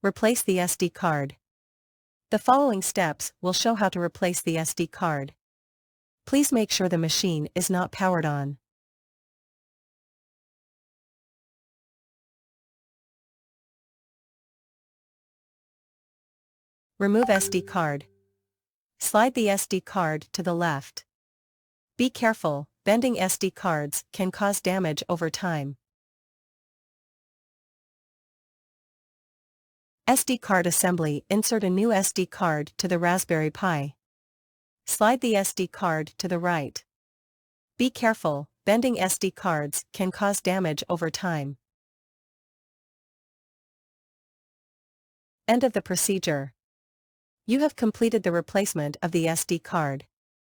Replace the SD card. The following steps will show how to replace the SD card. Please make sure the machine is not powered on. Remove SD card. Slide the SD card to the left. Be careful, bending SD cards can cause damage over time. SD card assembly. Insert a new SD card to the Raspberry Pi. Slide the SD card to the right. Be careful, bending SD cards can cause damage over time. End of the procedure. You have completed the replacement of the SD card.